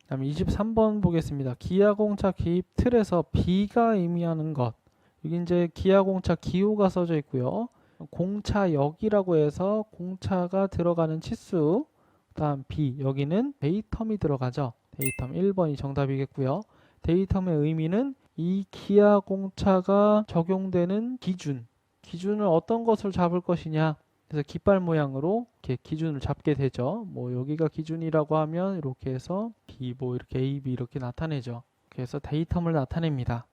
다음 23번 보겠습니다. 기하공차 기입 틀에서 B가 의미하는 것. 여기 이제 기하공차 기호가 써져 있고요. 공차역이라고 해서 공차가 들어가는 치수, 다음 B, 여기는 데이텀이 들어가죠. 데이텀 1번이 정답이겠고요. 데이텀의 의미는 이 기하공차가 적용되는 기준을 어떤 것을 잡을 것이냐. 그래서 깃발 모양으로 이렇게 기준을 잡게 되죠. 뭐 여기가 기준이라고 하면 이렇게 해서 B, 뭐 이렇게 A, B 이렇게 나타내죠. 그래서 데이텀을 나타냅니다.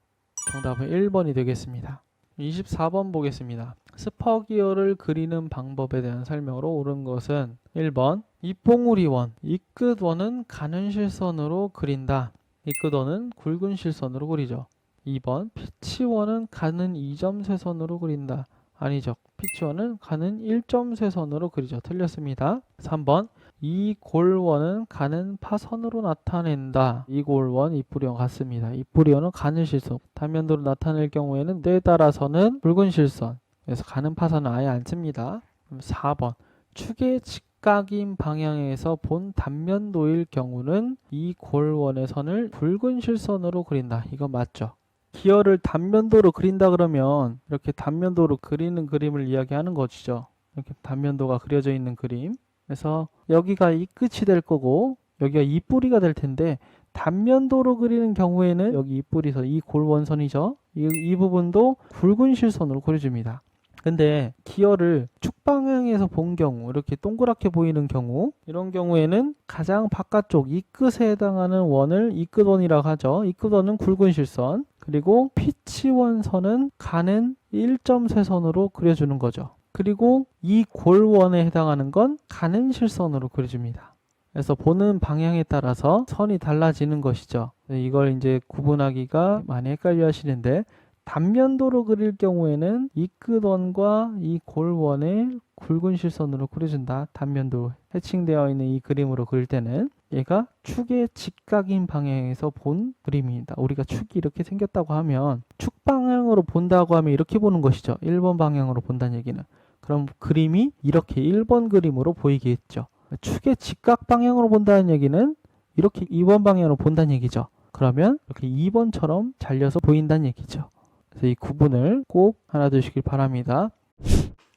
정답은 1번이 되겠습니다. 24번 보겠습니다. 스퍼기어를 그리는 방법에 대한 설명으로 옳은 것은 1번 입봉우리원, 이끝원은 가는 실선으로 그린다. 이끝원은 굵은 실선으로 그리죠. 2번 피치원은 가는 2점 쇄선으로 그린다. 아니죠. 피치원은 가는 1점 쇄선으로 그리죠. 틀렸습니다. 3번 이골원은 가는 파선으로 나타낸다. 이골원, 이뿌리원 같습니다. 이뿌리원은 가는 실선, 단면도로 나타낼 경우에는 때에 따라서는 굵은 실선, 그래서 가는 파선은 아예 안 씁니다. 4번 축의 직각인 방향에서 본 단면도일 경우는 이 골원의 선을 굵은 실선으로 그린다. 이거 맞죠? 기어를 단면도로 그린다 그러면 이렇게 단면도로 그리는 그림을 이야기하는 것이죠. 이렇게 단면도가 그려져 있는 그림. 그래서 여기가 이 끝이 될 거고 여기가 이 뿌리가 될 텐데, 단면도로 그리는 경우에는 여기 이 뿌리선, 이 골원선이죠. 이 부분도 굵은 실선으로 그려줍니다. 근데 기어를 축 방향에서 본 경우, 이렇게 동그랗게 보이는 경우, 이런 경우에는 가장 바깥쪽 이 끝에 해당하는 원을 이 끝원이라고 하죠. 이 끝원은 굵은 실선, 그리고 피치원선은 가는 1점 쇄선으로 그려주는 거죠. 그리고 이 골원에 해당하는 건 가는 실선으로 그려줍니다. 그래서 보는 방향에 따라서 선이 달라지는 것이죠. 이걸 이제 구분하기가 많이 헷갈려 하시는데, 단면도로 그릴 경우에는 이 끝원과 이 골원을 굵은 실선으로 그려준다. 단면도 해칭되어 있는 이 그림으로 그릴 때는 얘가 축의 직각인 방향에서 본 그림입니다. 우리가 축이 이렇게 생겼다고 하면 축 방향으로 본다고 하면 이렇게 보는 것이죠. 1번 방향으로 본다는 얘기는. 그럼 그림이 이렇게 1번 그림으로 보이겠죠. 축의 직각 방향으로 본다는 얘기는 이렇게 2번 방향으로 본다는 얘기죠. 그러면 이렇게 2번처럼 잘려서 보인다는 얘기죠. 그래서 이 구분을 꼭 하나 두시길 바랍니다.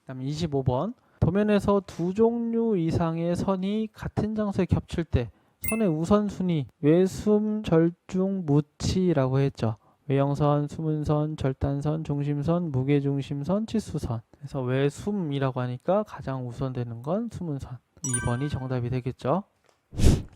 다음 25번. 도면에서 두 종류 이상의 선이 같은 장소에 겹칠 때 선의 우선순위 외숨, 절중, 무치라고 했죠. 외형선, 수문선, 절단선, 중심선, 무게중심선, 치수선. 그래서 외숨이라고 하니까 가장 우선되는 건 수문선. 2번이 정답이 되겠죠.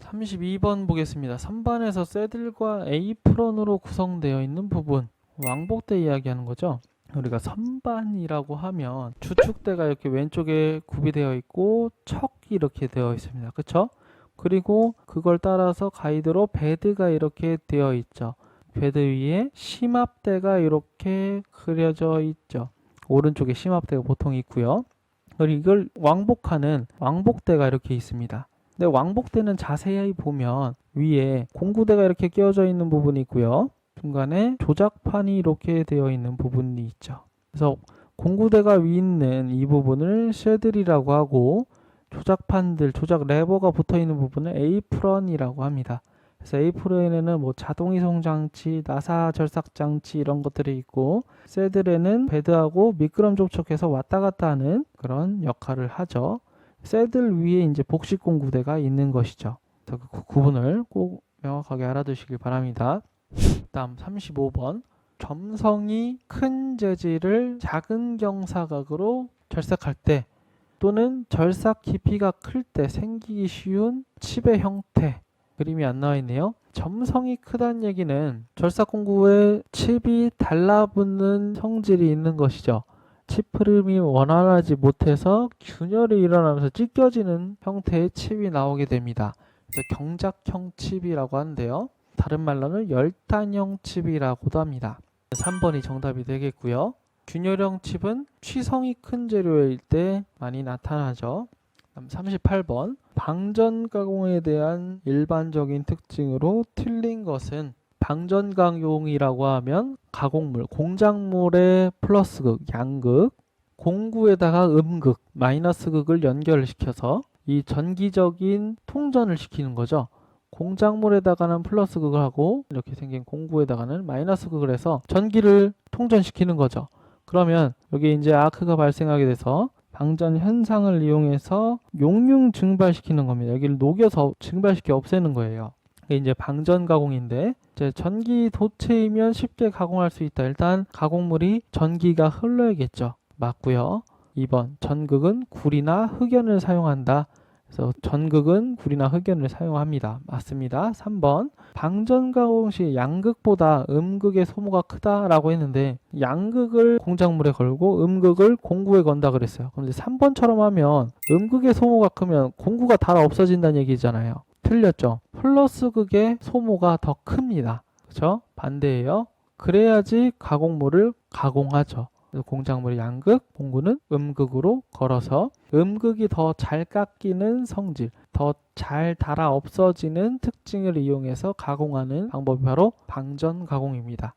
32번 보겠습니다. 3번에서 새들과 에이프런으로 구성되어 있는 부분, 왕복대 이야기하는 거죠. 우리가 선반이라고 하면 주축대가 이렇게 왼쪽에 구비되어 있고 척이 이렇게 되어 있습니다. 그렇죠? 그리고 그걸 따라서 가이드로 베드가 이렇게 되어 있죠. 베드 위에 심압대가 이렇게 그려져 있죠. 오른쪽에 심압대가 보통 있고요. 그리고 이걸 왕복하는 왕복대가 이렇게 있습니다. 근데 왕복대는 자세히 보면 위에 공구대가 이렇게 끼워져 있는 부분이 있고요. 중간에 조작판이 이렇게 되어 있는 부분이 있죠. 그래서 공구대가 위 있는 이 부분을 쉐들이라고 하고, 조작판들, 조작 레버가 붙어 있는 부분을 에이프런이라고 합니다. 그래서 에이프런에는 뭐 자동이송 장치, 나사 절삭 장치 이런 것들이 있고, 새들에는 베드하고 미끄럼 접촉해서 왔다 갔다 하는 그런 역할을 하죠. 새들 위에 이제 복식 공구대가 있는 것이죠. 그래서 그 구분을 꼭 명확하게 알아두시길 바랍니다. 다음 35번. 점성이 큰 재질을 작은 경사각으로 절삭할 때, 또는 절삭 깊이가 클 때 생기기 쉬운 칩의 형태. 그림이 안 나와 있네요. 점성이 크다는 얘기는 절삭 공구에 칩이 달라붙는 성질이 있는 것이죠. 칩 흐름이 원활하지 못해서 균열이 일어나면서 찢겨지는 형태의 칩이 나오게 됩니다. 그래서 경작형 칩이라고 하는데요. 다른 말로는 열단형 칩이라고도 합니다. 3번이 정답이 되겠고요. 균열형 칩은 취성이 큰 재료일 때 많이 나타나죠. 38번. 방전 가공에 대한 일반적인 특징으로 틀린 것은, 방전 가공이라고 하면 가공물, 공작물의 플러스극, 양극, 공구에다가 음극, 마이너스 극을 연결시켜서 이 전기적인 통전을 시키는 거죠. 공작물에다가는 플러스 극을 하고 이렇게 생긴 공구에다가는 마이너스 극을 해서 전기를 통전시키는 거죠. 그러면 여기 이제 아크가 발생하게 돼서 방전 현상을 이용해서 용융 증발시키는 겁니다. 여기를 녹여서 증발시켜 없애는 거예요. 이게 이제 방전 가공인데 이제 전기 도체이면 쉽게 가공할 수 있다. 일단 가공물이 전기가 흘러야겠죠. 맞고요. 2번 전극은 구리나 흑연을 사용한다. 그래서 전극은 구리나 흑연을 사용합니다. 맞습니다. 3번 방전 가공 시 양극보다 음극의 소모가 크다라고 했는데 양극을 공작물에 걸고 음극을 공구에 건다 그랬어요. 그런데 3번처럼 하면 음극의 소모가 크면 공구가 다 없어진다는 얘기잖아요. 틀렸죠. 플러스 극의 소모가 더 큽니다. 그렇죠? 반대예요. 그래야지 가공물을 가공하죠. 그래서 공작물의 양극, 공구는 음극으로 걸어서 음극이 더 잘 깎이는 성질, 더 잘 닳아 없어지는 특징을 이용해서 가공하는 방법이 바로 방전 가공입니다.